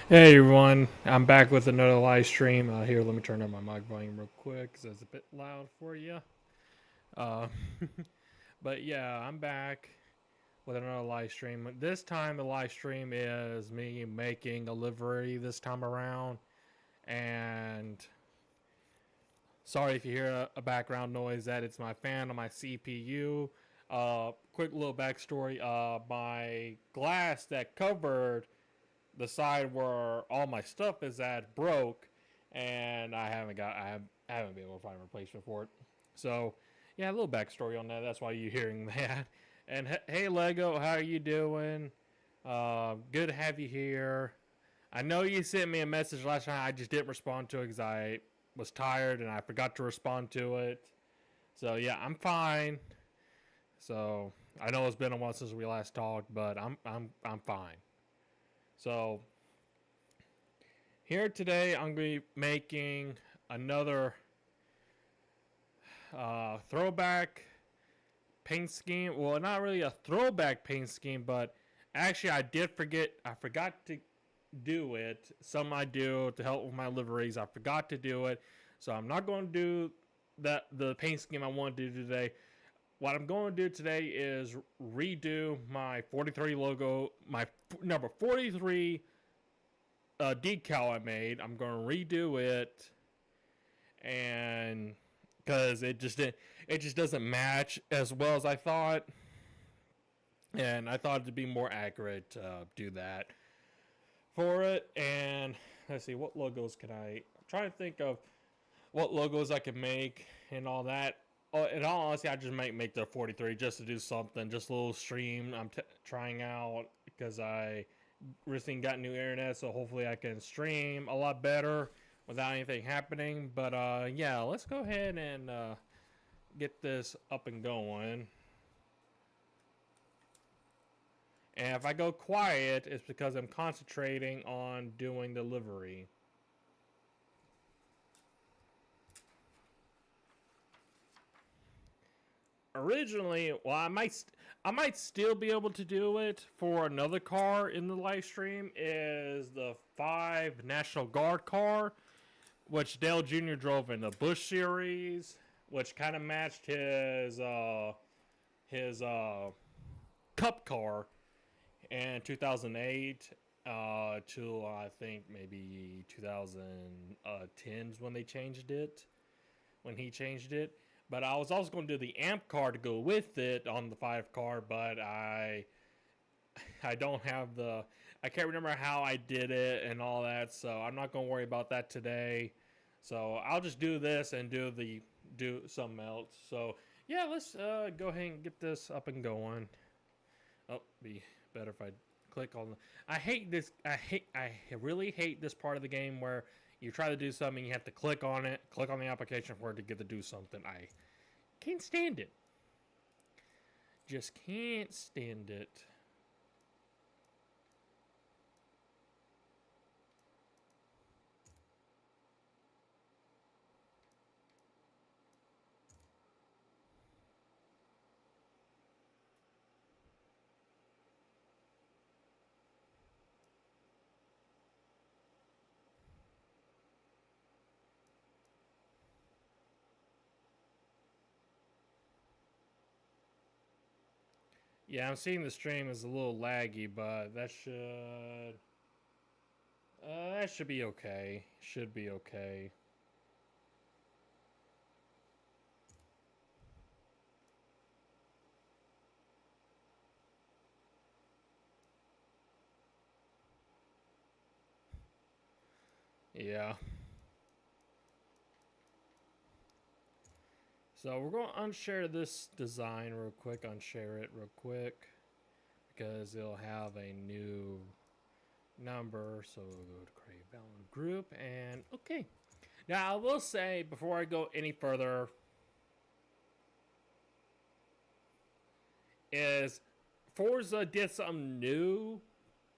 Hey everyone, I'm back with another live stream. Here, let me turn up my mic volume real quick because it's a bit loud for you. Uh, but yeah, I'm back with another live stream. This time, the live stream is me making a livery this time around. And sorry if you hear a background noise, that it's my fan on my CPU. Quick little backstory: my glass that covered the side where all my stuff is at broke, and I haven't been able to find a replacement for it. So yeah, a little backstory on that. That's why you're hearing that. And hey Lego, how are you doing? Good to have you here. I know you sent me a message last night. I just didn't respond to it because I was tired and I forgot to respond to it. So yeah, I'm fine. So I know it's been a while since we last talked, but I'm fine. So here today, I'm going to be making another throwback paint scheme. Well, not really a throwback paint scheme, but actually, I forgot to do it. Some I do to help with my liveries. I forgot to do it. So I'm not going to do the paint scheme I want to do today. What I'm going to do today is redo my 43 logo, my number 43 decal I made. I'm going to redo it, and because it just doesn't match as well as I thought, and I thought it'd be more accurate to do that for it. And let's see, what logos can I'm trying to think of what logos I can make and all that. In all honesty, I just might make the 43 just to do something, just a little stream. I'm trying out because I recently got new internet, so hopefully I can stream a lot better without anything happening. But yeah, let's go ahead and get this up and going. And if I go quiet, it's because I'm concentrating on doing the livery. Originally, well, I might still be able to do it for another car in the live stream. Is the 5 National Guard car, which Dale Jr. drove in the Bush series, which kind of matched his Cup car in 2008 to I think maybe 2010s when they changed it, when he changed it. But I was also going to do the amp car to go with it on the 5 car, but I don't have I can't remember how I did it and all that, so I'm not going to worry about that today. So I'll just do this and do something else. So yeah, let's go ahead and get this up and going. Oh, be better if I click on. I hate this. I really hate this part of the game where you try to do something, you have to click on it, click on the application for it to get to do something. I can't stand it. Just can't stand it. Yeah, I'm seeing the stream is a little laggy, but that should be okay. Should be okay. Yeah. So we're going to unshare this design real quick. Unshare it real quick because it'll have a new number. So we'll go to create valid group and okay. Now I will say before I go any further is Forza did something new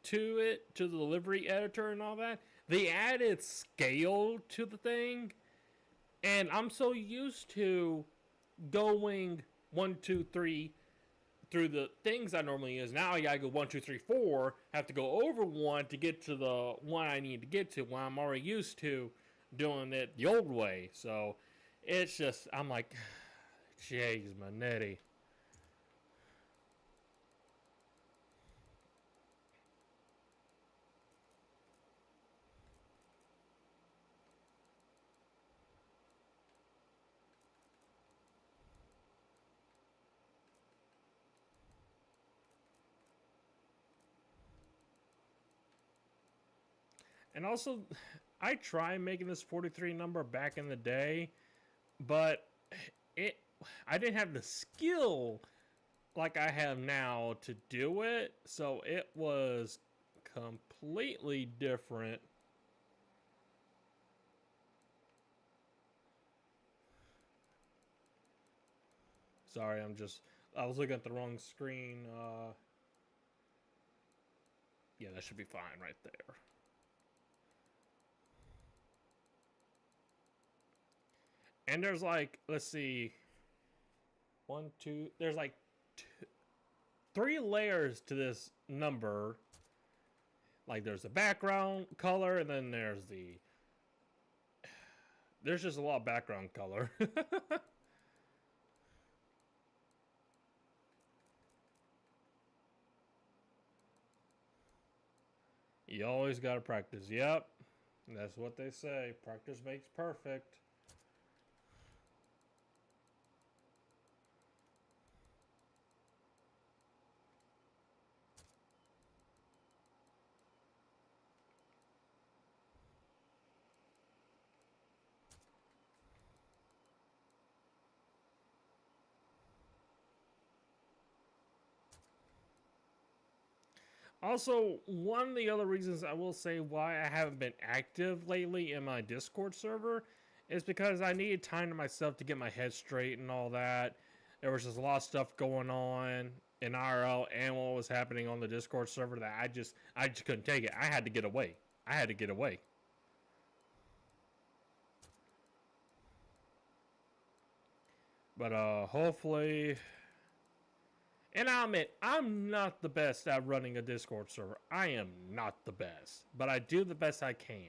to it, to the delivery editor and all that. They added scale to the thing, and I'm so used to going 1, 2, 3 through the things I normally use. Now I gotta go 1, 2, 3, 4. Have to go over one to get to the one I need to get to when I'm already used to doing it the old way. So it's just I'm like, jeez, Manetti. And also, I tried making this 43 number back in the day, but it I didn't have the skill like I have now to do it, so it was completely different. Sorry, I was looking at the wrong screen. Yeah, that should be fine right there. And there's like, let's see, one, two. There's like 3 layers to this number. Like there's the background color, and then there's just a lot of background color. You always gotta practice. Yep, that's what they say. Practice makes perfect. Also, one of the other reasons I will say why I haven't been active lately in my Discord server is because I needed time to myself to get my head straight and all that. There was just a lot of stuff going on in IRL and what was happening on the Discord server that I just couldn't take it. I had to get away. I had to get away. But hopefully, and I admit, I'm not the best at running a Discord server. I am not the best, but I do the best I can.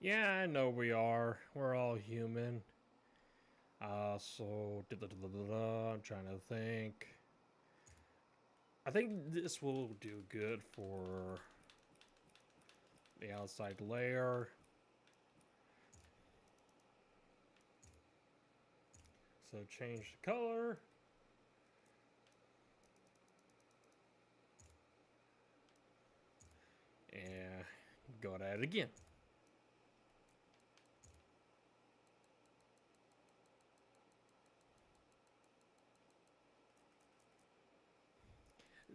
Yeah, I know we are. We're all human. So I'm trying to think. I think this will do good for the outside layer. So change the color. And go at it again.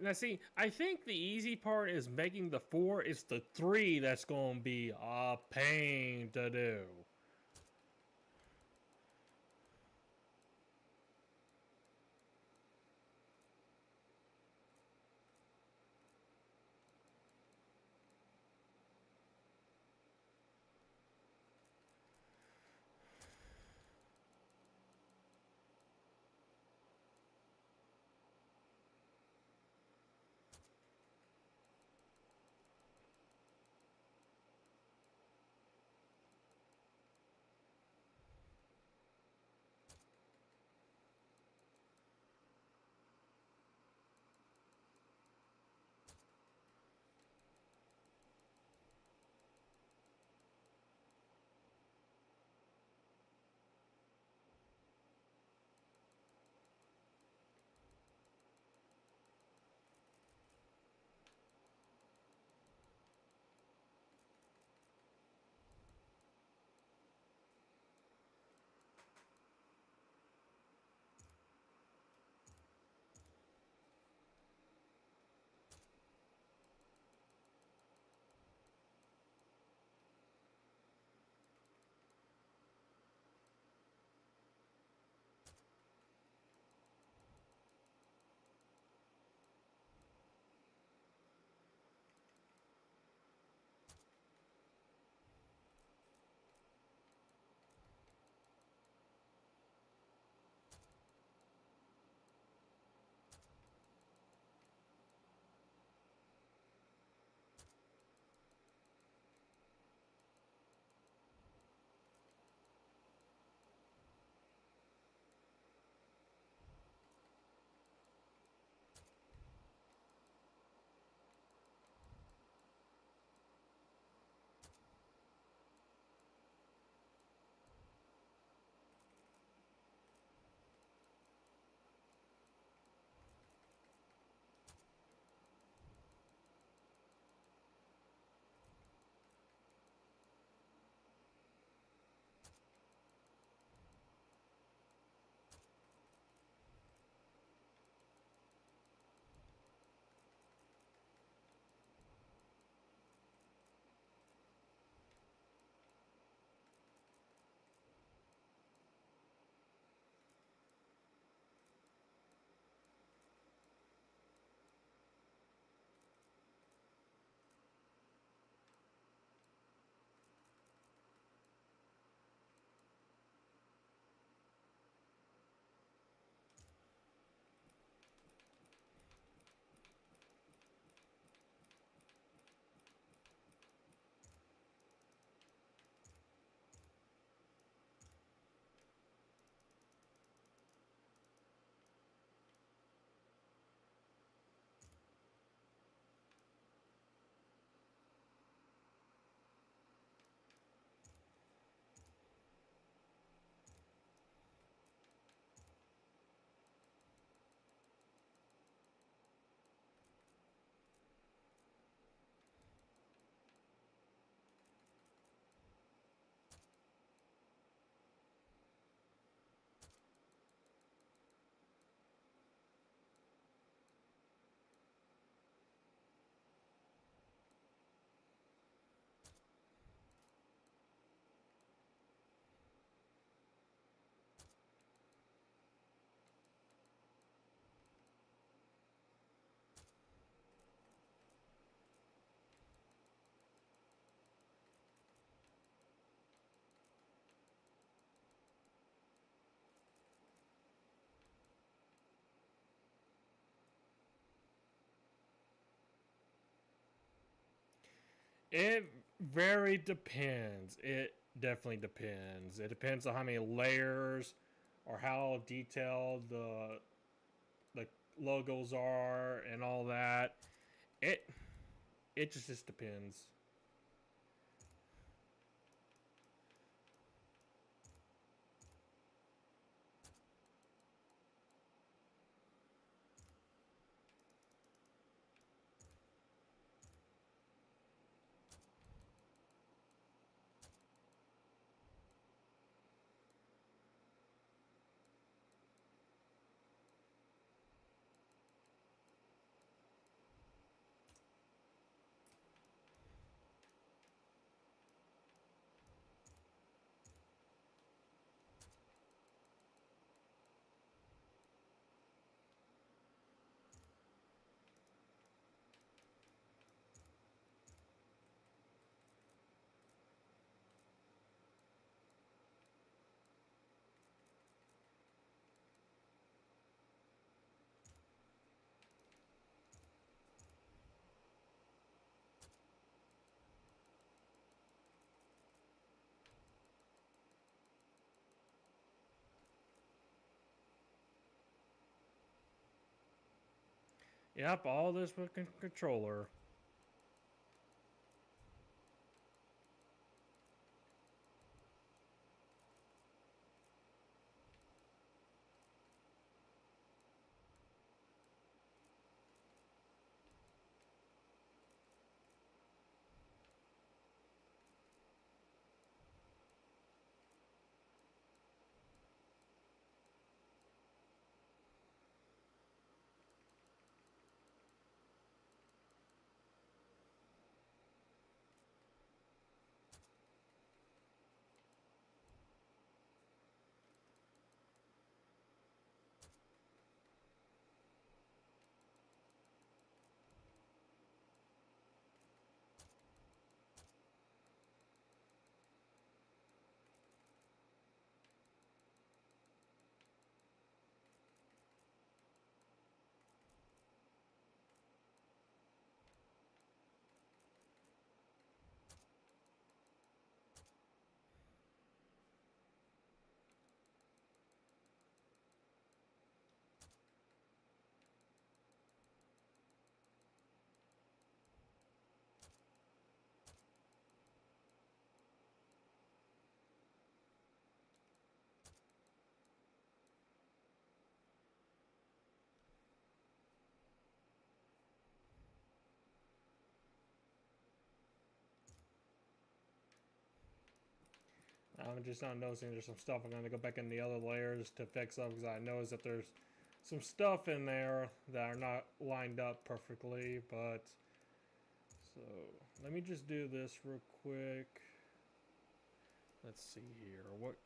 Now see, I think the easy part is making the 4. It's the 3 that's going to be a pain to do. It very depends. It definitely depends. It depends on how many layers or how detailed the logos are and all that. It it just depends. Yep, all this with controller. I'm just not noticing there's some stuff. I'm going to go back in the other layers to fix up because I noticed that there's some stuff in there that are not lined up perfectly. But so let me just do this real quick. Let's see here. What?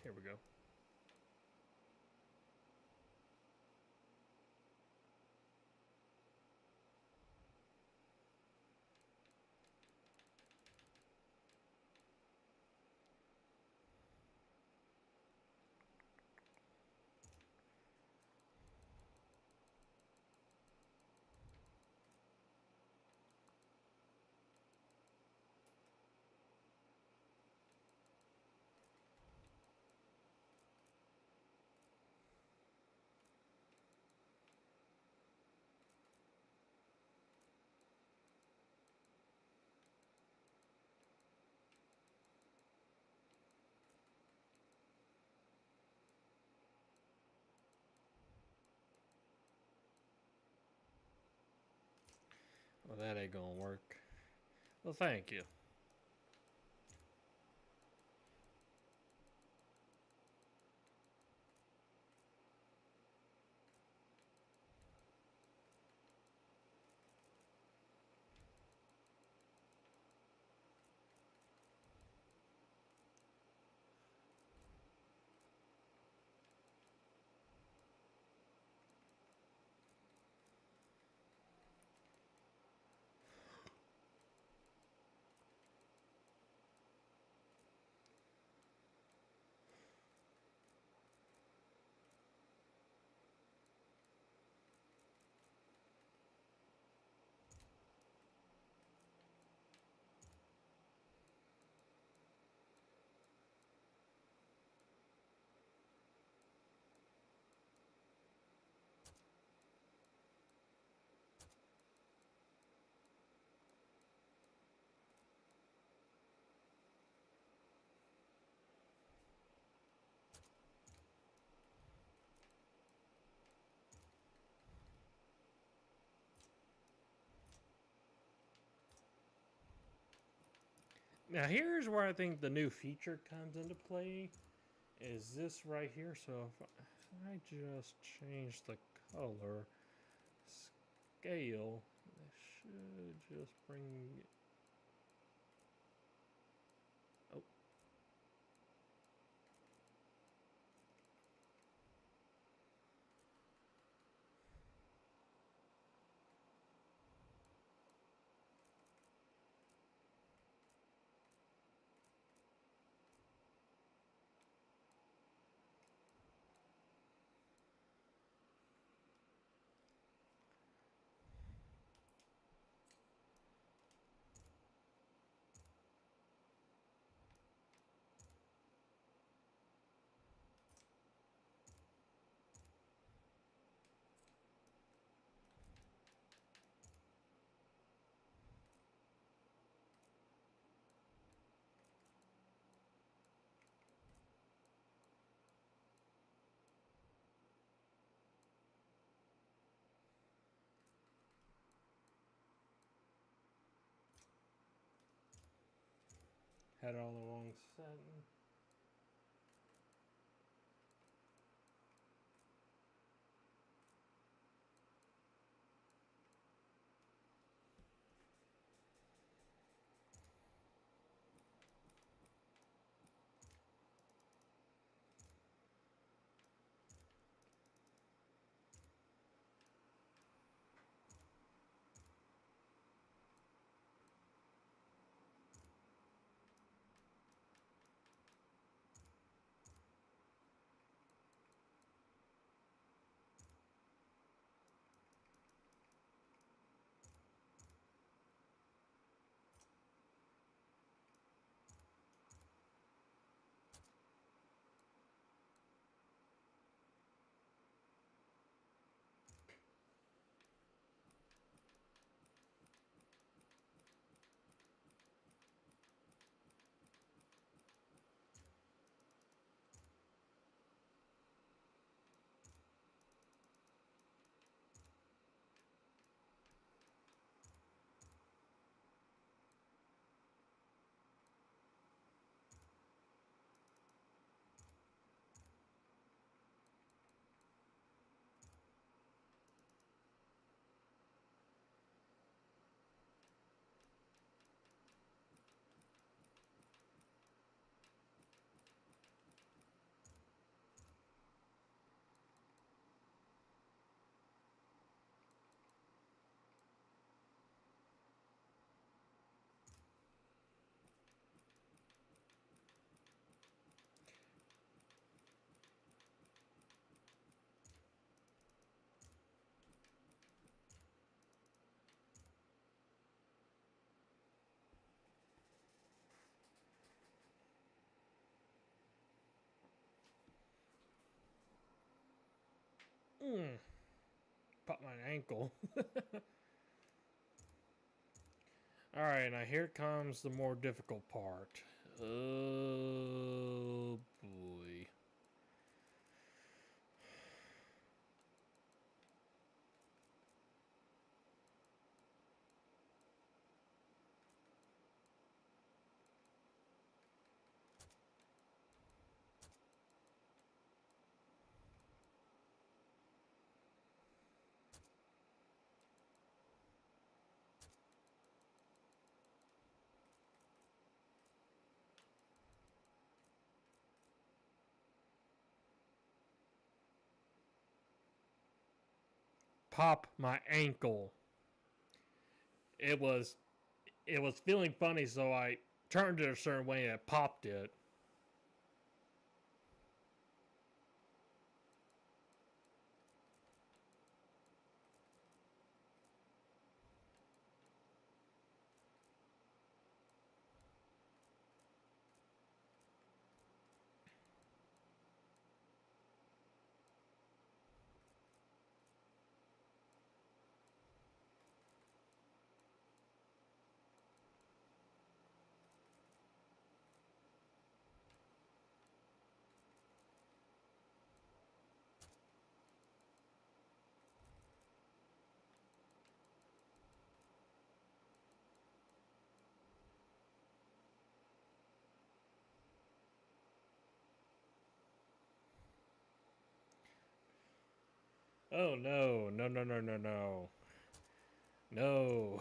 Here we go. Well, that ain't gonna work. Well, thank you. Now here's where I think the new feature comes into play. Is this right here? So if I just change the color scale, it should just bring. Oh, had it on the wrong setting. Pop my ankle. Alright, now here comes the more difficult part. Oh boy. Pop my ankle. It was feeling funny, so I turned it a certain way and popped it. Oh no, no, no, no, no, no. No.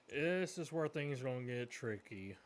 This is where things are gonna get tricky.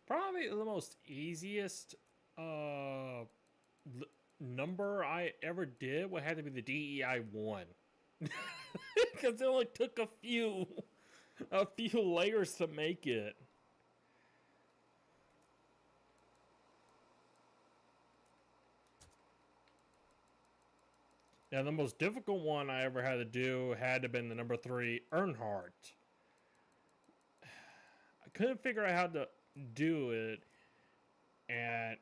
Probably the most easiest uh number I ever did would have to be the DEI 1. Because it only took a few layers to make it. Now the most difficult one I ever had to do had to have been the number 3 Earnhardt. I couldn't figure out how to do it, and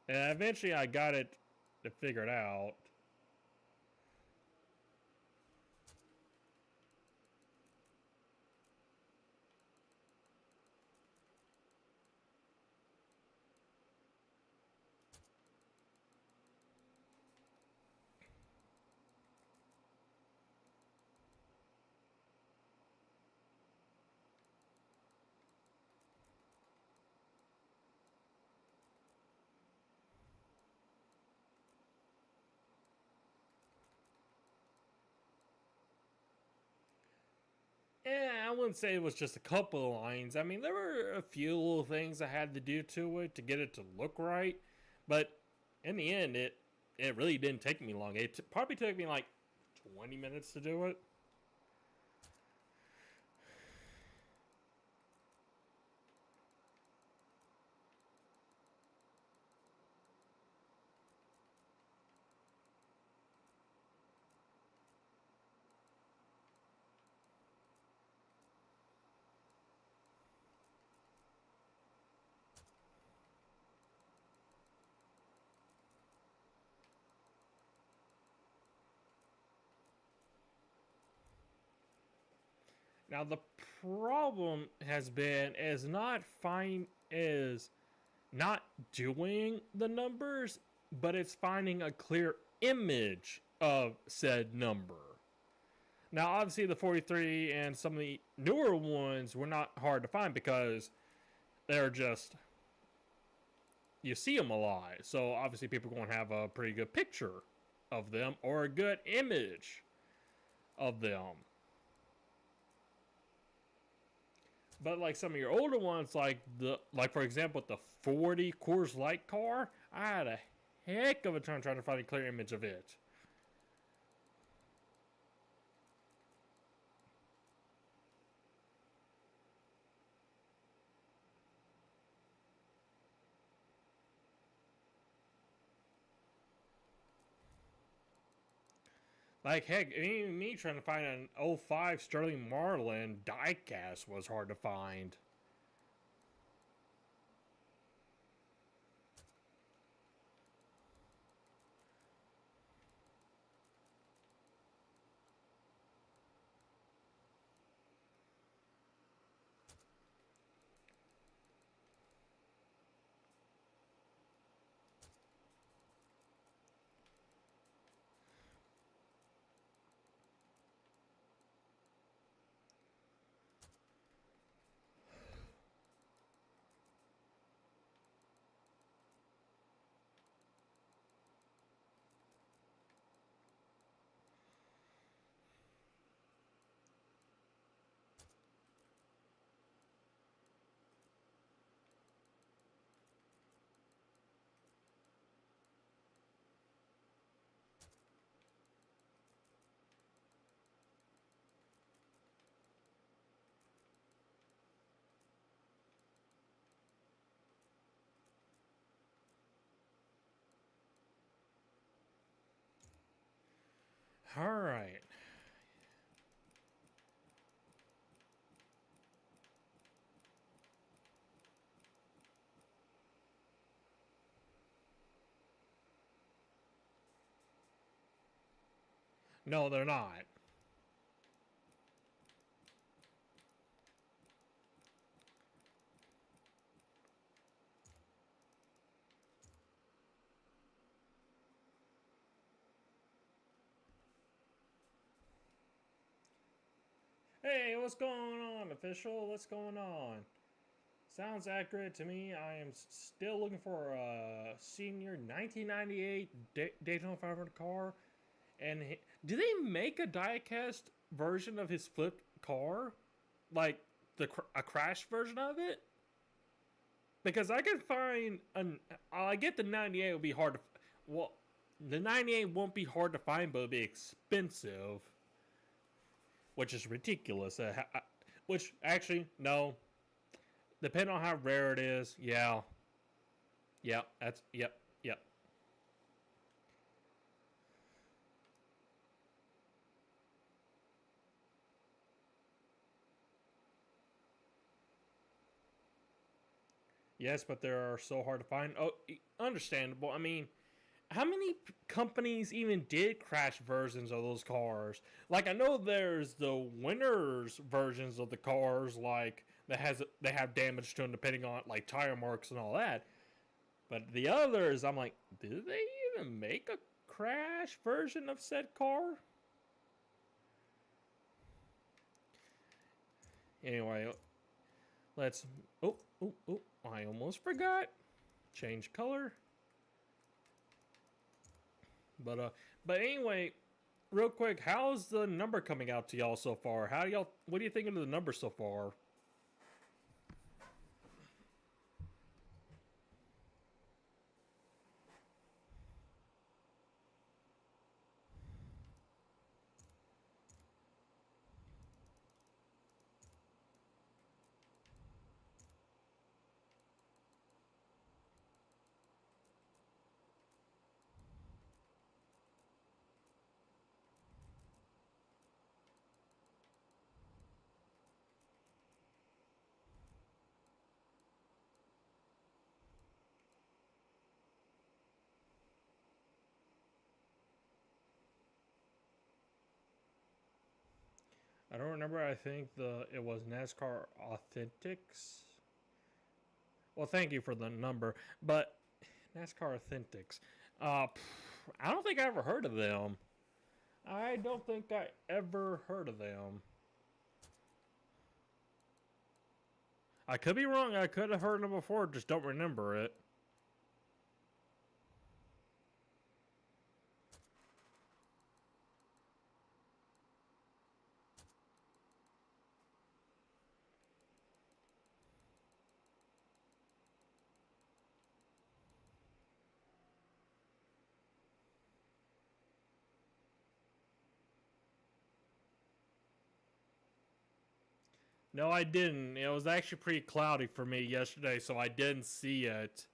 eventually I got it to figure it out. I wouldn't say it was just a couple of lines. I mean, there were a few little things I had to do to it to get it to look right, but in the end, it really didn't take me long. It probably took me like 20 minutes to do it. Now the problem has been is not doing the numbers, but it's finding a clear image of said number. Now, obviously, the 43 and some of the newer ones were not hard to find because they're just, you see them a lot. So, obviously, people are going to have a pretty good picture of them or a good image of them. But like some of your older ones, like for example the 40 Coors Light car, I had a heck of a time trying to find a clear image of it. Like, heck, even me trying to find an '05 Sterling Marlin diecast was hard to find. Alright. No, they're not. Hey, what's going on, official? What's going on? Sounds accurate to me. I am still looking for a senior 1998 Daytona 500 car. And do they make a diecast version of his flipped car? Like a crash version of it? Because I can find I get the 98 would be hard to. Well, the 98 won't be hard to find, but it'll be expensive. Which is ridiculous. Which, actually, no. Depending on how rare it is, yeah. Yep, that's, yep. Yes, but they are so hard to find. Oh, understandable. I mean, how many companies even did crash versions of those cars? Like, I know there's the winners versions of the cars, like they have damage to them depending on like tire marks and all that. But the others, I'm like, did they even make a crash version of said car? Anyway, let's. Oh! I almost forgot. Change color. But anyway, real quick, how's the number coming out to y'all so far? How do y'all? What do you think of the number so far? I don't remember. I think it was NASCAR Authentics. Well, thank you for the number, but NASCAR Authentics. I don't think I ever heard of them. I don't think I ever heard of them. I could be wrong. I could have heard them before, just don't remember it. No, I didn't. It was actually pretty cloudy for me yesterday, so I didn't see it.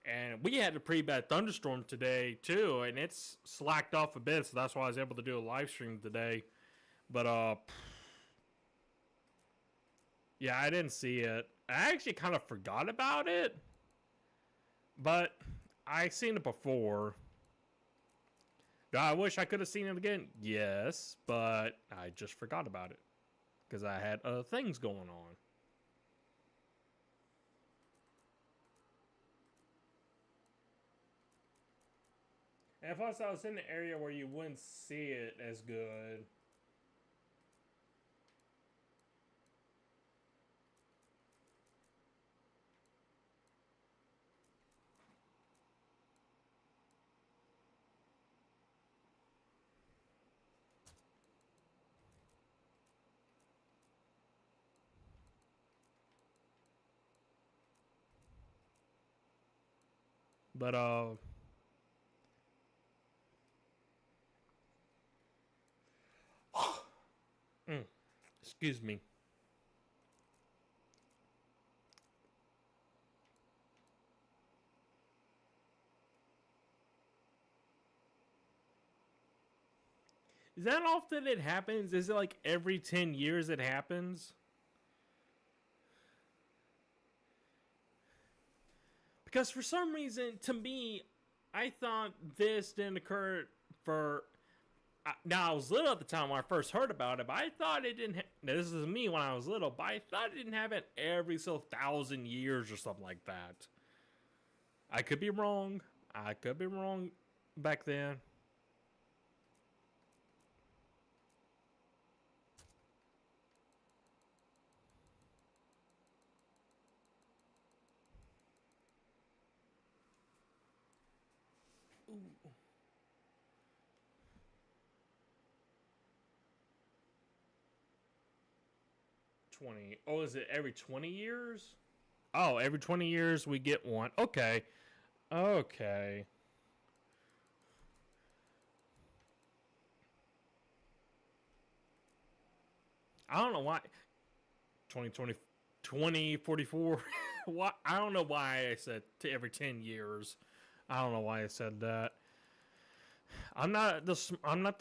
And we had a pretty bad thunderstorm today too, and it's slacked off a bit, so that's why I was able to do a live stream today. But yeah, I didn't see it. I actually kind of forgot about it, but I seen it before. Do I wish I could have seen it again? Yes, but I just forgot about it because I had other things going on. And plus, I was in an area where you wouldn't see it as good. But excuse me. Is that often it happens? Is it like every 10 years it happens? Because for some reason, to me, I thought this didn't occur for. Now, I was little at the time when I first heard about it, but I thought it didn't. This is me when I was little, but I thought it didn't happen every so 1,000 years or something like that. I could be wrong. I could be wrong back then. Ooh. 20. Oh, is it every 20 years? Oh, every 20 years we get one. Okay. Okay. I don't know why. 2020, 2044. Why? I don't know why I said to every 10 years. I don't know why I said that. I'm not the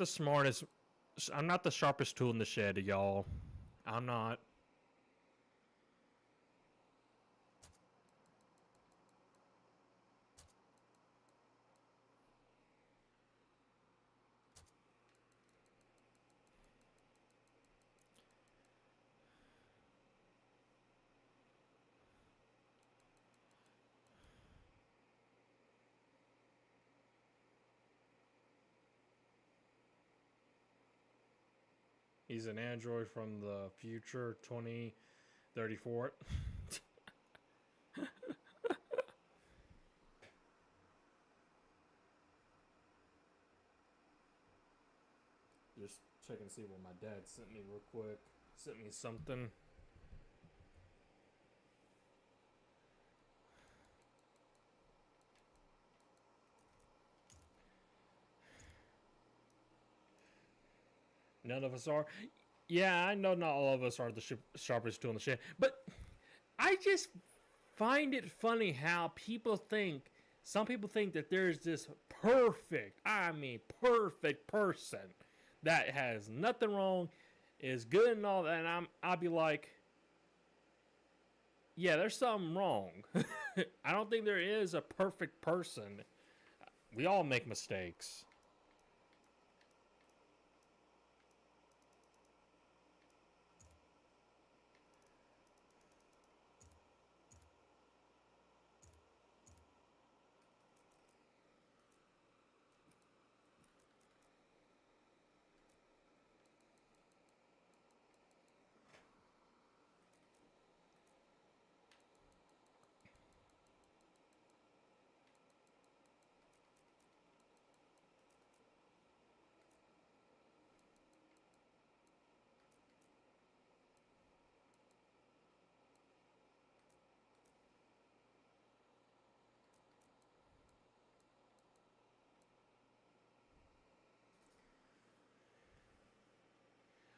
smartest. I'm not the sharpest tool in the shed, y'all. I'm not. He's an android from the future 2034. Just check and see what my dad sent me real quick. Sent me something. None of us are. Yeah, I know not all of us are the sharpest tool in the shed, but I just find it funny how people think. Some people think that there's this perfect, I mean, perfect person that has nothing wrong, is good and all that, and I'll be like, yeah, there's something wrong. I don't think there is a perfect person. We all make mistakes.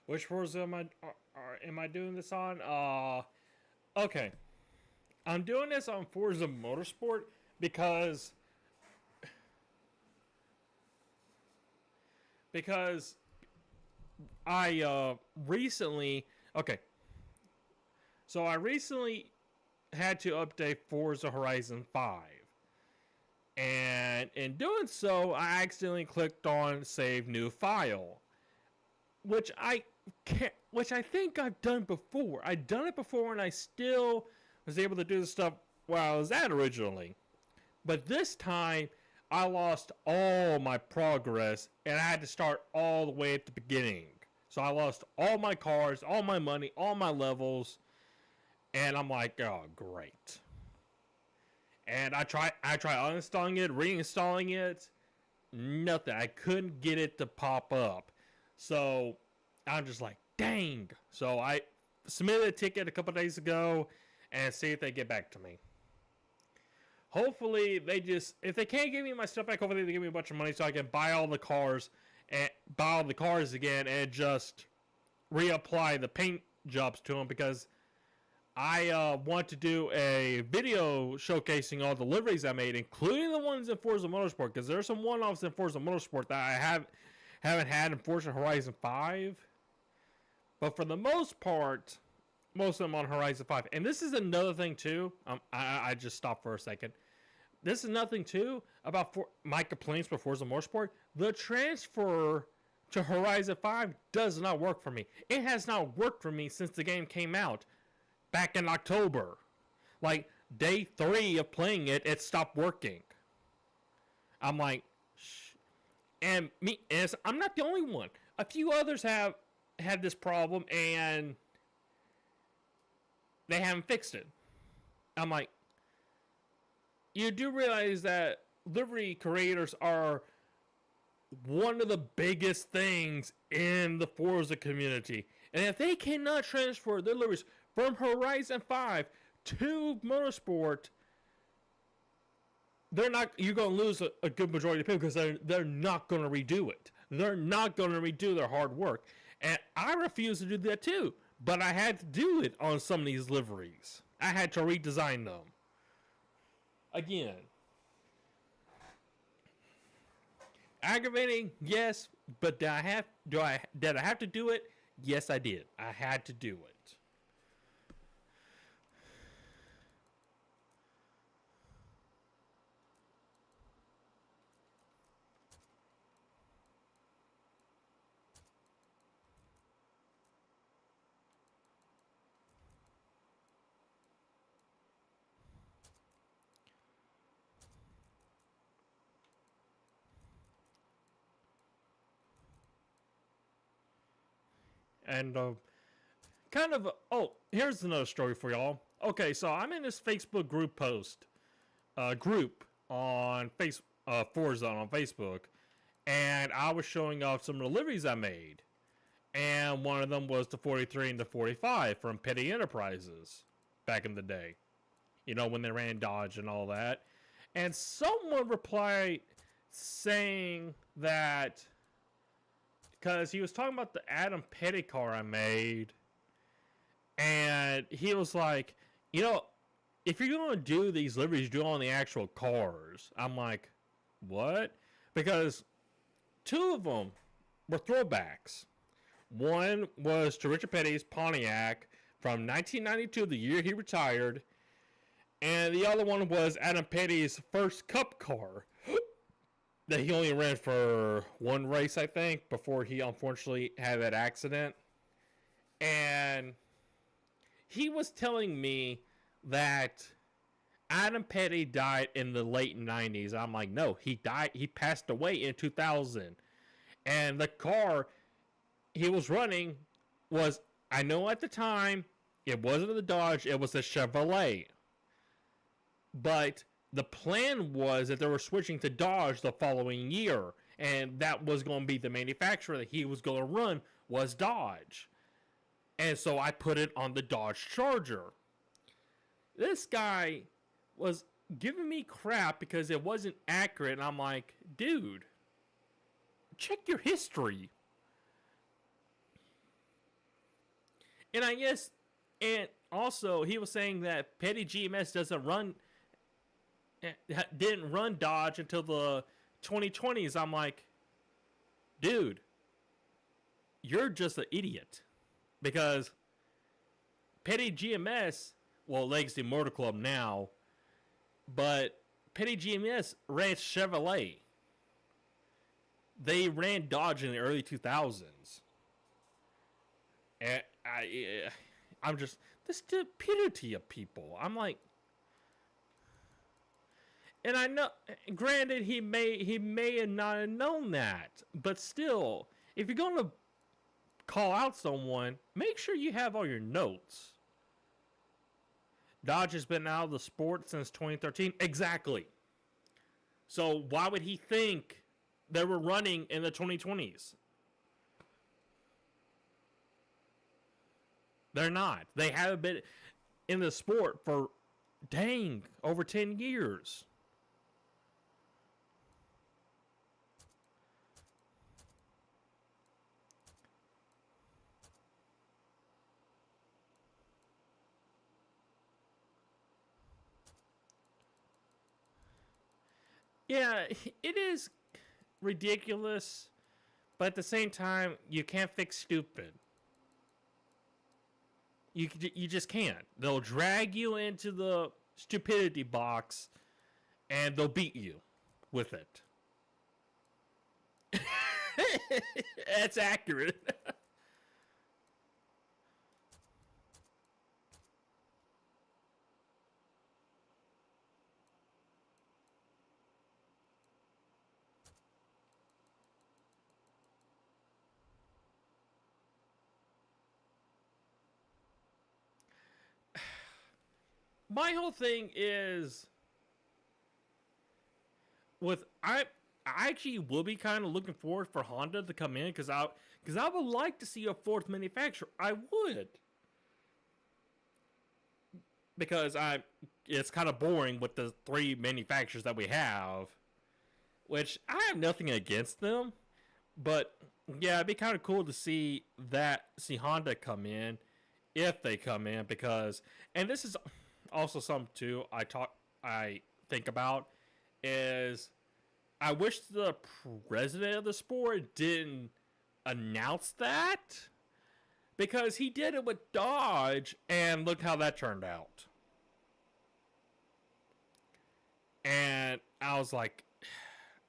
Which Forza am I doing this on? Okay. I'm doing this on Forza Motorsport, because because I recently okay. So I recently had to update Forza Horizon 5. And in doing so, I accidentally clicked on Save New File, which I think I've done before. I've done it before, and I still was able to do the stuff where I was at originally. But this time, I lost all my progress, and I had to start all the way at the beginning. So I lost all my cars, all my money, all my levels, and I'm like, oh, great. And I try uninstalling it, reinstalling it, nothing. I couldn't get it to pop up. So I'm just like, dang. So I submitted a ticket a couple days ago and see if they get back to me. Hopefully if they can't give me my stuff back, hopefully they give me a bunch of money so I can buy all the cars again and just reapply the paint jobs to them, because I want to do a video showcasing all the liveries I made, including the ones in Forza Motorsport, because there are some one-offs in Forza Motorsport that I haven't had in Forza Horizon 5. But for the most part, most of them on Horizon 5. And this is another thing, too. I just stopped for a second. This is nothing, too, about my complaints for Forza Motorsport. The transfer to Horizon 5 does not work for me. It has not worked for me since the game came out back in October. Like, day 3 of playing it, it stopped working. I'm like, shh. And I'm not the only one. A few others have had this problem, and they haven't fixed it. I'm like, you do realize that livery creators are one of the biggest things in the Forza community. And if they cannot transfer their liveries from Horizon 5 to Motorsport, you're going to lose a good majority of people, because they're not going to redo it. They're not going to redo their hard work. And I refuse to do that too. But I had to do it on some of these liveries. I had to redesign them. Again. Aggravating, yes. But did I have to do it? Yes, I did. I had to do it. And here's another story for y'all. Okay, so I'm in this Facebook group on Forza on Facebook, and I was showing off some of the liveries I made, and one of them was the 43 and the 45 from Petty Enterprises back in the day. You know, when they ran Dodge and all that. And someone replied saying that, because he was talking about the Adam Petty car I made, and he was like, you know, if you're going to do these liveries, do it on the actual cars. I'm like, what? Because 2 of them were throwbacks. One was to Richard Petty's Pontiac from 1992, the year he retired, and the other one was Adam Petty's first Cup car that he only ran for one race, I think, before he unfortunately had that accident. And he was telling me that Adam Petty died in the late 90s. I'm like, no, he passed away in 2000. And the car he was running was, I know at the time, it wasn't the Dodge, it was the Chevrolet. But the plan was that they were switching to Dodge the following year, and that was going to be the manufacturer that he was going to run was Dodge. And so I put it on the Dodge Charger. This guy was giving me crap because it wasn't accurate, and I'm like, dude, check your history. And I guess, and also he was saying that Petty GMS doesn't run didn't run Dodge until the 2020s. I'm like, dude, you're just an idiot. Because Petty GMS, well, Legacy Motor Club now, but Petty GMS ran Chevrolet. They ran Dodge in the early 2000s. And I'm just, the stupidity of people. I'm like, and I know, granted, he may have not known that, but still, if you're going to call out someone, make sure you have all your notes. Dodge has been out of the sport since 2013. Exactly. So why would he think they were running in the 2020s? They're not. They haven't been in the sport for, dang, over 10 years. Yeah, it is ridiculous, but at the same time, you can't fix stupid. You just can't. They'll drag you into the stupidity box, and they'll beat you with it. That's accurate. My whole thing is with I actually will be kind of looking forward for Honda to come in because I would like to see a fourth manufacturer. I would, because it's kind of boring with the three manufacturers that we have, which I have nothing against them, but yeah, it'd be kind of cool to see Honda come in if they come in, because, and this is also something too I think about, is I wish the president of the sport didn't announce that, because he did it with Dodge and look how that turned out. And I was like,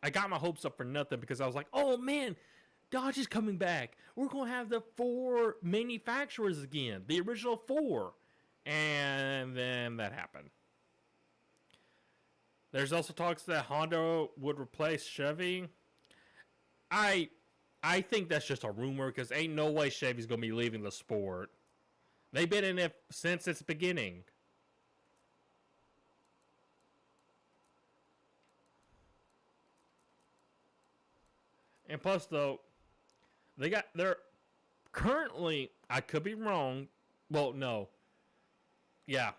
I got my hopes up for nothing, because I was like, oh man, Dodge is coming back. We're going to have the 4 manufacturers again, the original 4. And then that happened. There's also talks that Honda would replace Chevy. I think that's just a rumor, because ain't no way Chevy's going to be leaving the sport. They've been in it since its beginning. And plus, though, they're currently, I could be wrong. Well, no. Yeah.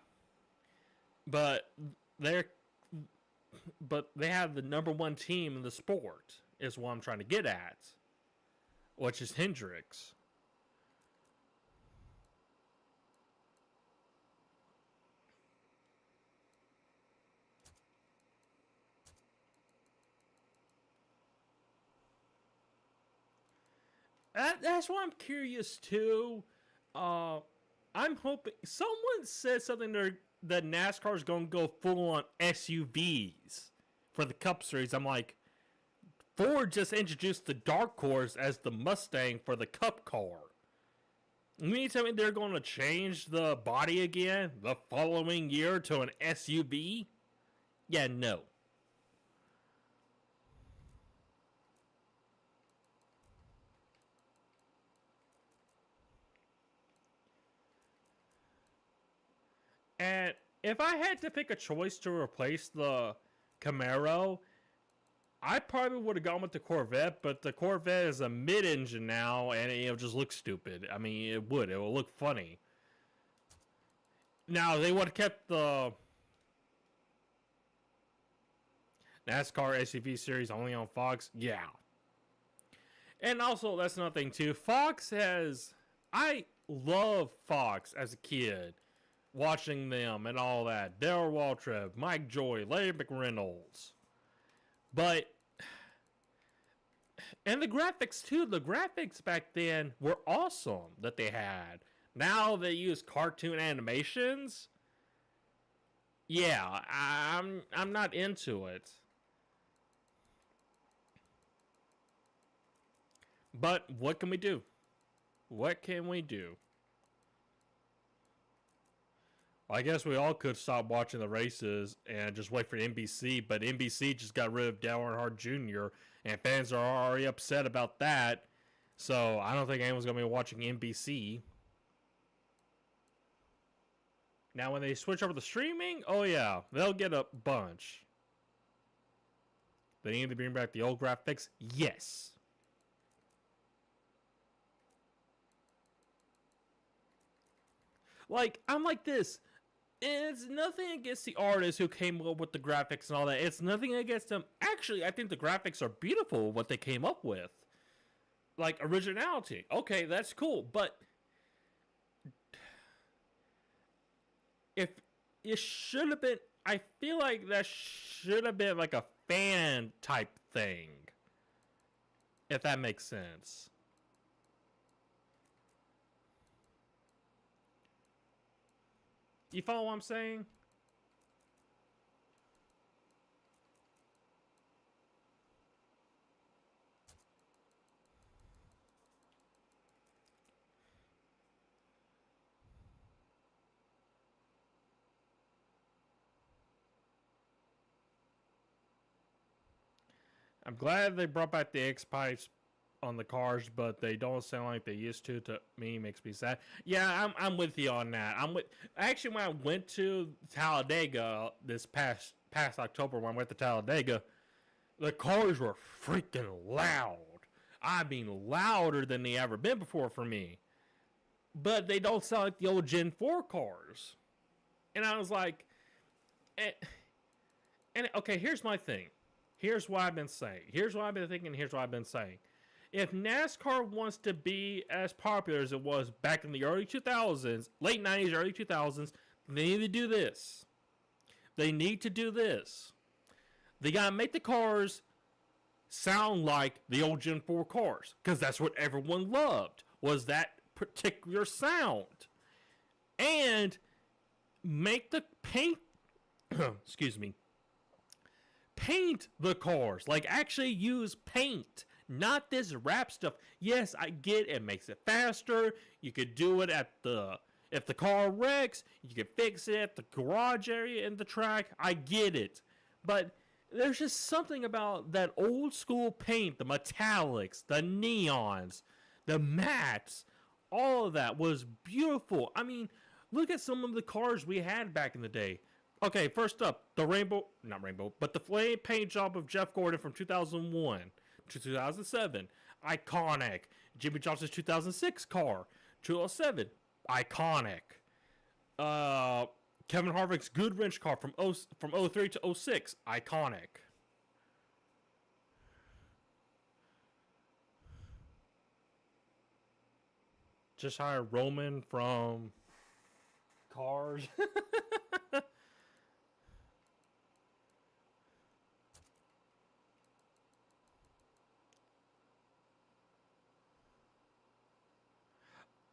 But they have the number 1 team in the sport, is what I'm trying to get at, which is Hendricks. That's why I'm curious too. I'm hoping someone said something that NASCAR is going to go full on SUVs for the Cup Series. I'm like, Ford just introduced the Dark Horse as the Mustang for the Cup car. You mean to tell me they're going to change the body again the following year to an SUV? Yeah, no. And if I had to pick a choice to replace the Camaro, I probably would have gone with the Corvette, but the Corvette is a mid-engine now, and it just looks stupid. I mean, it will look funny. Now, they would have kept the NASCAR SUV series only on Fox, yeah. And also, that's another thing too. I love Fox as a kid. watching them and all that. Darryl Waltrip, Mike Joy, Larry McReynolds. But, and the graphics too. The graphics back then were awesome that they had. Now they use cartoon animations. Yeah, I'm not into it. But what can we do? What can we do? I guess we all could stop watching the races and just wait for NBC, but NBC just got rid of Dale Earnhardt Jr., and fans are already upset about that. So I don't think anyone's going to be watching NBC. Now, when they switch over to streaming, oh yeah, they'll get a bunch. They need to bring back the old graphics? Yes. Like, I'm like this. It's nothing against the artists who came up with the graphics and all that. It's nothing against them. Actually, I think the graphics are beautiful, what they came up with. Like, originality. Okay, that's cool. But if it should have been, I feel like that should have been like a fan type thing. If that makes sense. You follow what I'm saying? I'm glad they brought back the X pipes on the cars, but they don't sound like they used to. To me, makes me sad. Yeah, I'm with you on that. I'm with. Actually, when I went to Talladega this past October, when I went to Talladega, the cars were freaking loud. I mean, louder than they ever been before for me. But they don't sound like the old Gen 4 cars. And I was like, and okay, here's my thing. Here's what I've been saying. Here's what I've been thinking. Here's what I've been saying. If NASCAR wants to be as popular as it was back in the early 2000s, late 90s, early 2000s, they need to do this. They need to do this. They got to make the cars sound like the old Gen 4 cars. Because that's what everyone loved, was that particular sound. And make the paint, excuse me, paint the cars. Like, actually use paint. Not this wrap stuff. Yes, I get it makes it faster. You could do it at the... If the car wrecks, you can fix it at the garage area in the track. I get it. But there's just something about that old school paint. The metallics, the neons, the mattes. All of that was beautiful. I mean, look at some of the cars we had back in the day. Okay, first up, the the flame paint job of Jeff Gordon from 2001 to 2007. Iconic. Jimmy Johnson's 2006 car. 207. Iconic. Kevin Harvick's Goodwrench car from 03 to 06. Iconic. Just hire Roman from Cars.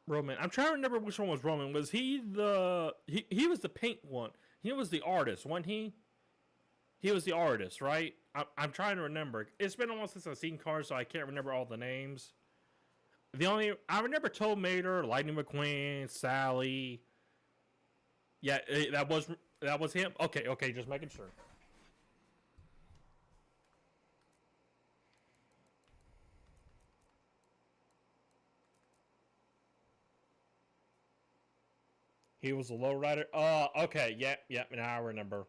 Roman. I'm trying to remember which one was Roman. Was he the... He was the paint one. He was the artist, wasn't he? He was the artist, right? I'm trying to remember. It's been almost since I've seen Cars, so I can't remember all the names. I remember Tow Mater, Lightning McQueen, Sally. Yeah, that was him? Okay, just making sure. He was a lowrider. Oh, okay. Yep. Now I remember.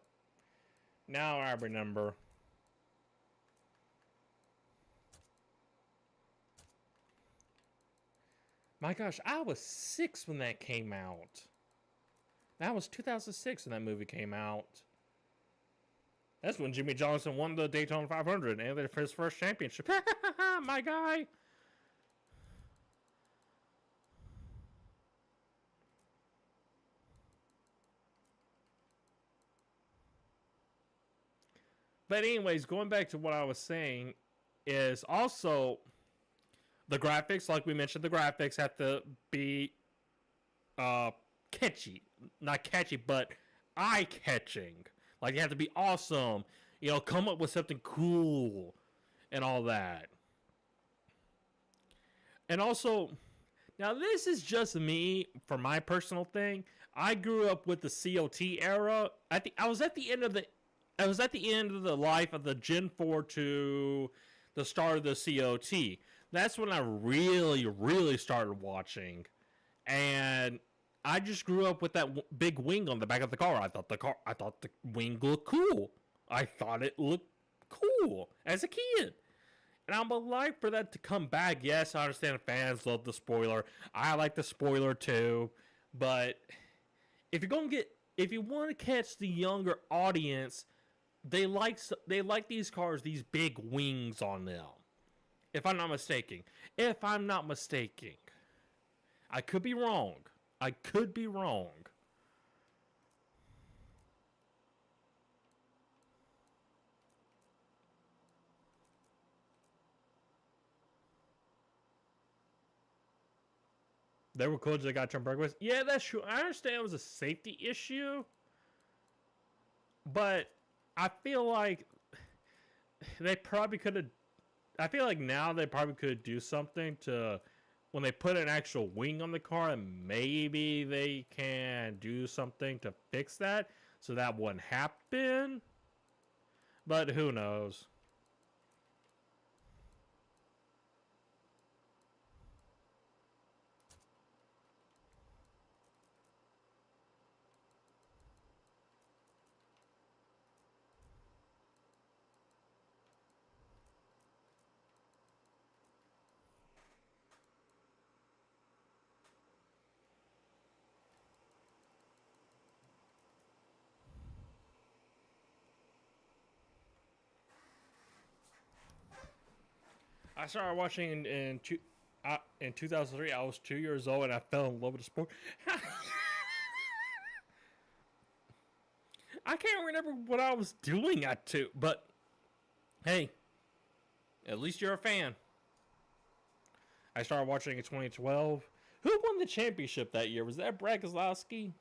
My gosh, I was 6 when that came out. That was 2006 when that movie came out. That's when Jimmy Johnson won the Daytona 500 and his first championship. My guy. But anyways, going back to what I was saying, is also the graphics. Like we mentioned, the graphics have to be uh catchy, not catchy, but eye catching. Like they have to be awesome. You know, come up with something cool and all that. And also, now this is just me for my personal thing. I grew up with the COT era. I was at the end of the life of the Gen 4 to the start of the COT. That's when I really started watching. And I just grew up with that big wing on the back of the car. I thought the wing looked cool. I thought it looked cool as a kid. And I'm alive for that to come back. Yes, I understand fans love the spoiler. I like the spoiler too. But if you want to catch the younger audience, they like these cars, these big wings on them. If I'm not mistaken. If I'm not mistaken. I could be wrong. I could be wrong. There were codes that got turned breakaways. Yeah, that's true. I understand it was a safety issue, but I feel like they probably could have. I feel like now they probably could do something to when they put an actual wing on the car, and maybe they can do something to fix that so that wouldn't happen. But who knows? I started watching in 2003. I was 2 years old and I fell in love with the sport. I can't remember what I was doing at two, but hey, at least you're a fan. I started watching in 2012. Who won the championship that year? Was that Brad Keselowski?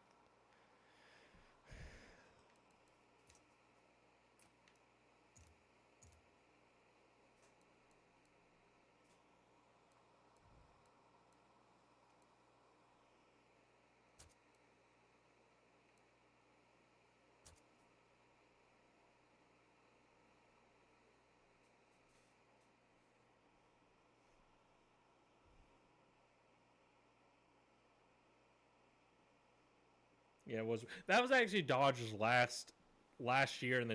Yeah, it was. That was actually Dodgers last year in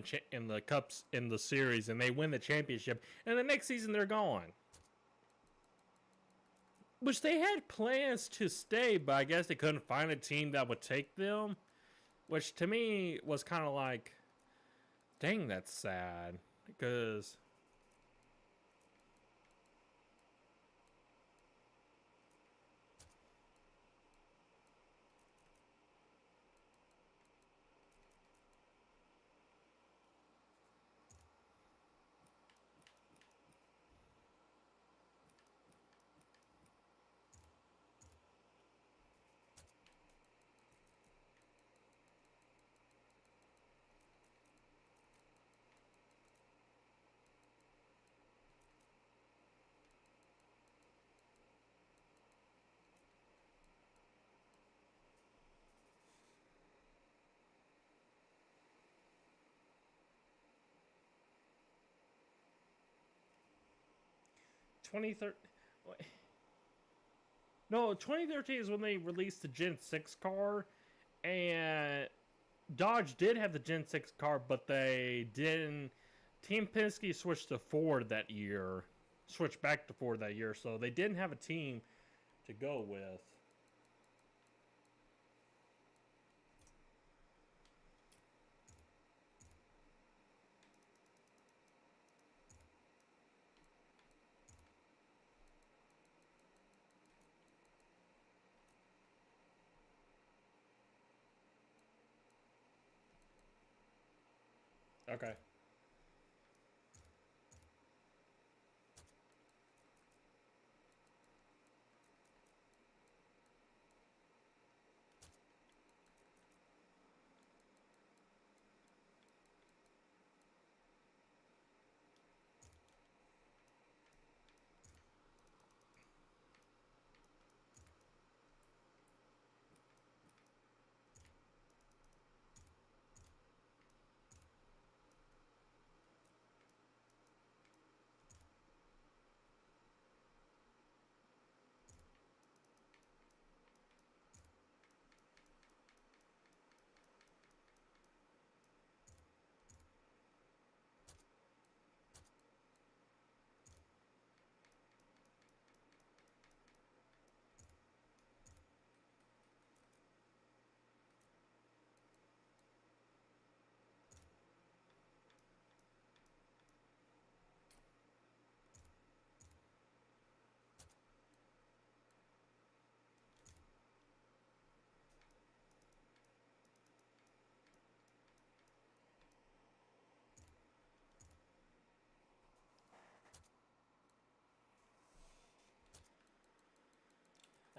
the Cups in the series, and they win the championship. And the next season they're gone. Which they had plans to stay, but I guess they couldn't find a team that would take them. Which to me was kind of like, dang, that's sad. Because twenty thirteen. No, 2013 is when they released the Gen 6 car, and Dodge did have the Gen 6 car, but they didn't. Team Penske switched to Ford that year, switched back to Ford that year, so they didn't have a team to go with. Okay.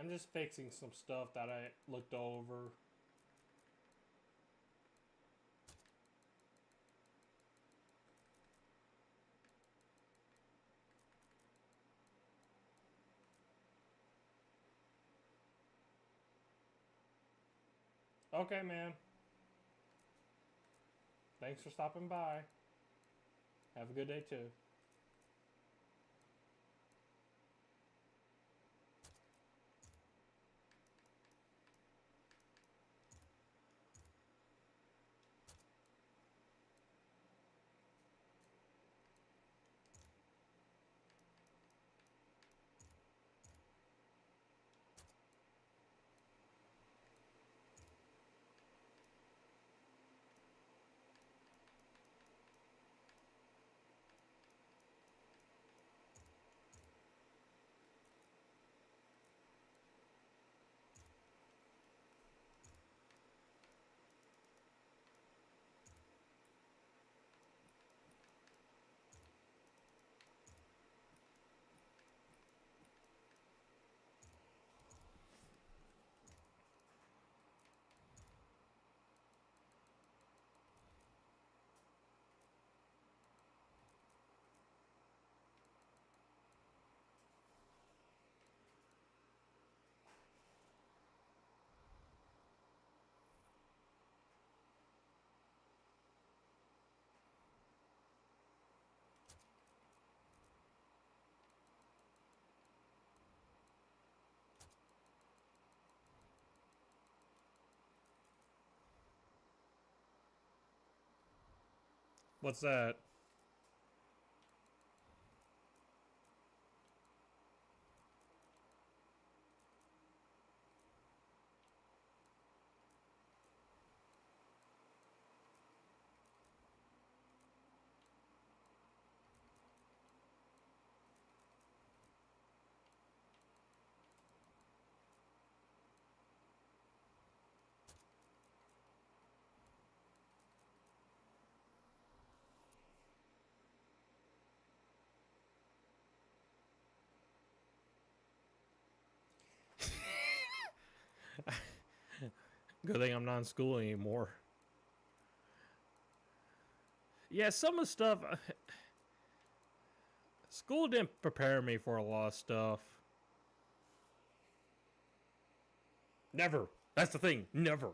I'm just fixing some stuff that I looked over. Okay, man. Thanks for stopping by. Have a good day, too. What's that? Good thing I'm not in school anymore. Yeah, some of the stuff. School didn't prepare me for a lot of stuff. Never. That's the thing. Never.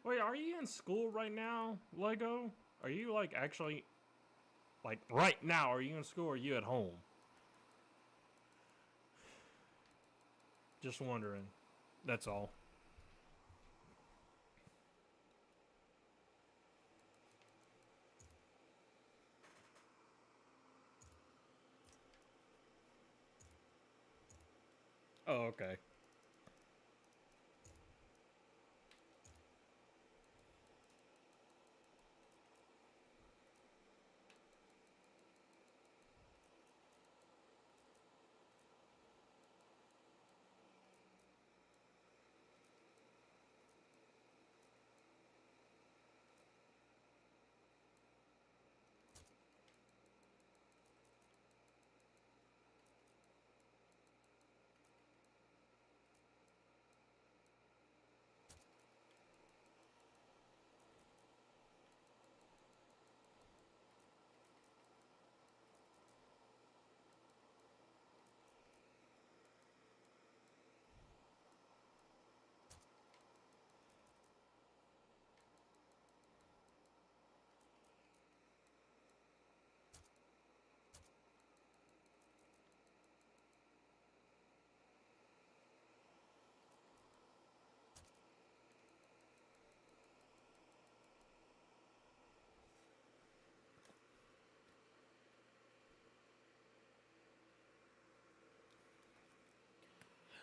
Wait, are you in school right now, Lego? Are you like actually, like right now? Are you in school or are you at home? Just wondering. That's all. Oh, okay.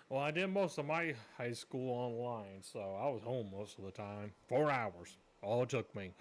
Well, I did most of my high school online, so I was home most of the time. 4 hours. All it took me.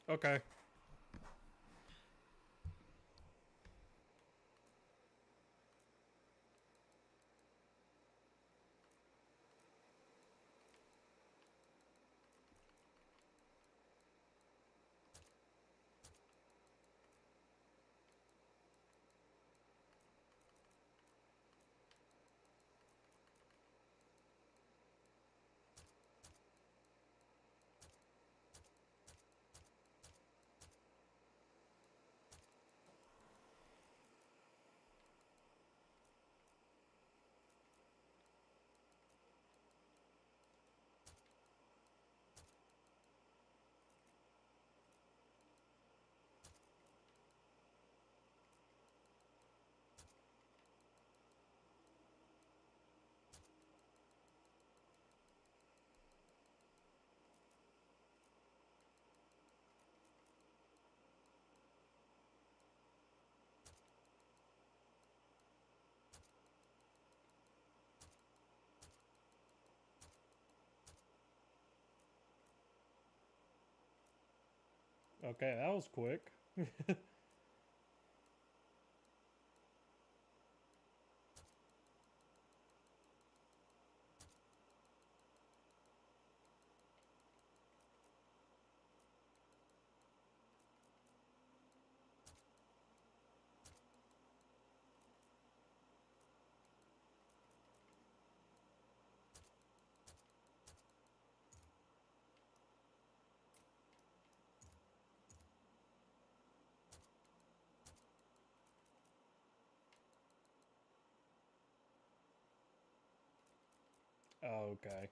Okay. Okay, that was quick. Okay.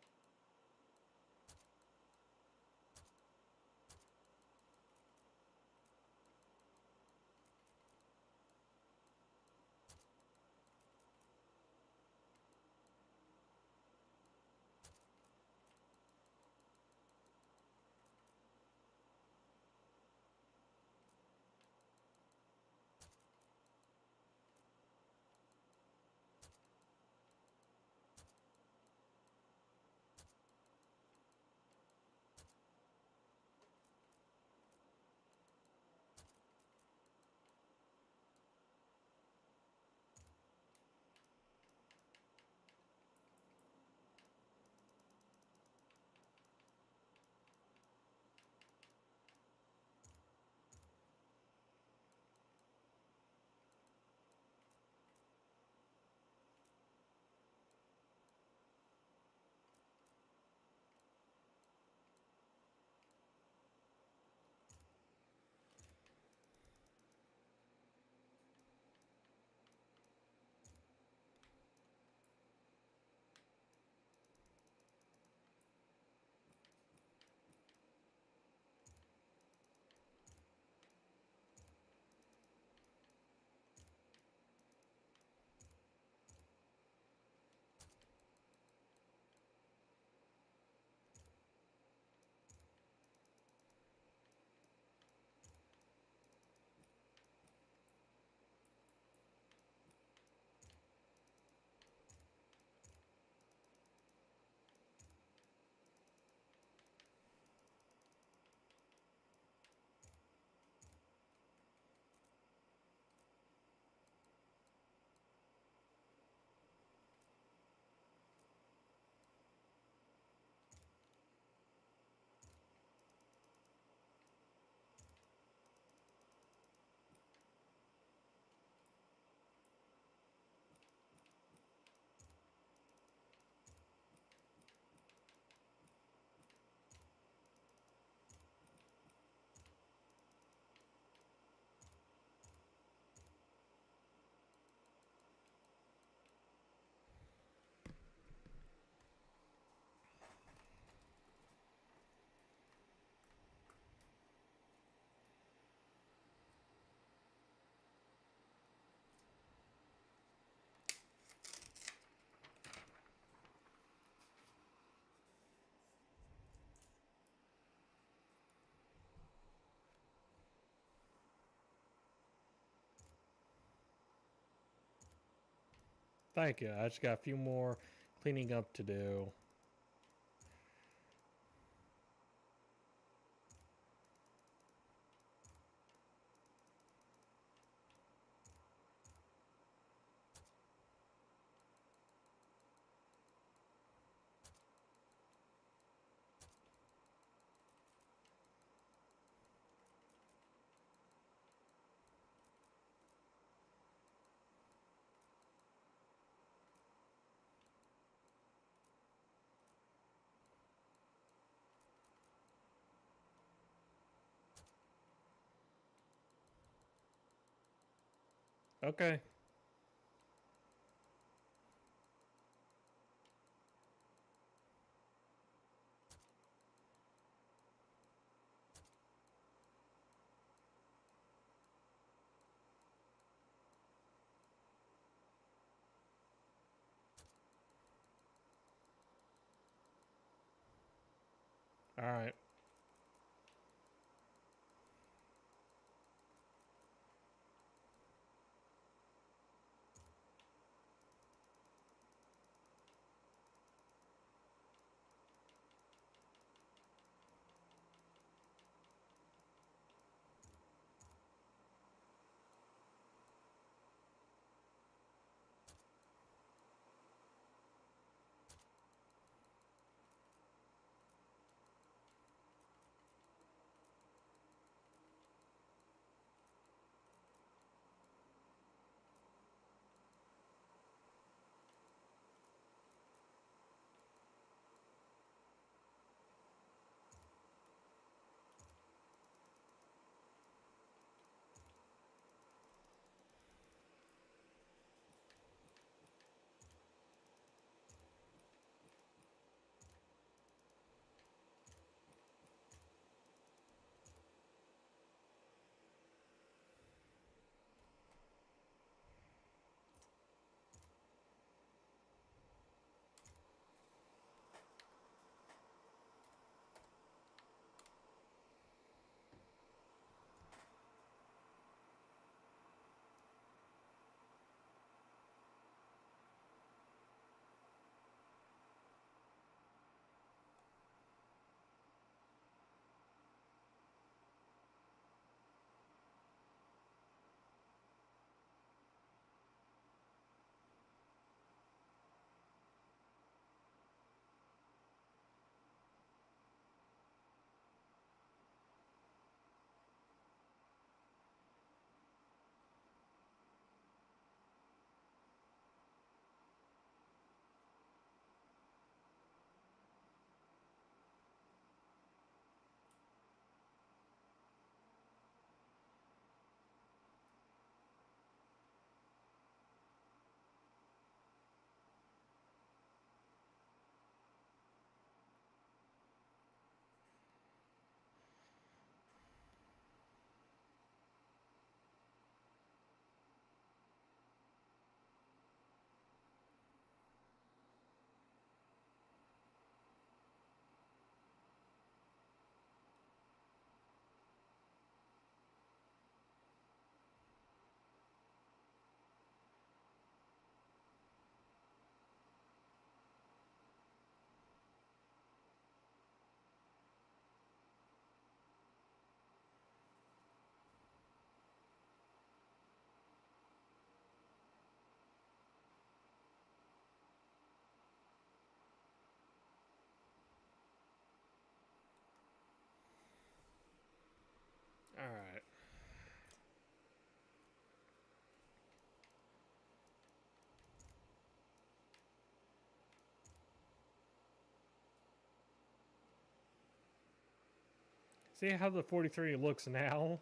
Thank you. I just got a few more cleaning up to do. Okay. All right. All right. See how the 43 looks now?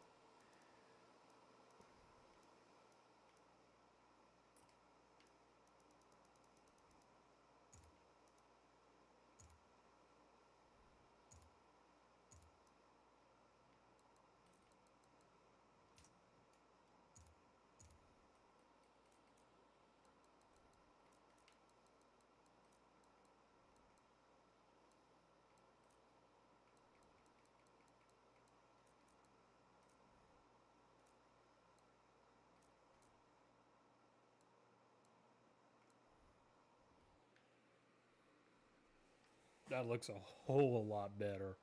That looks a whole lot better.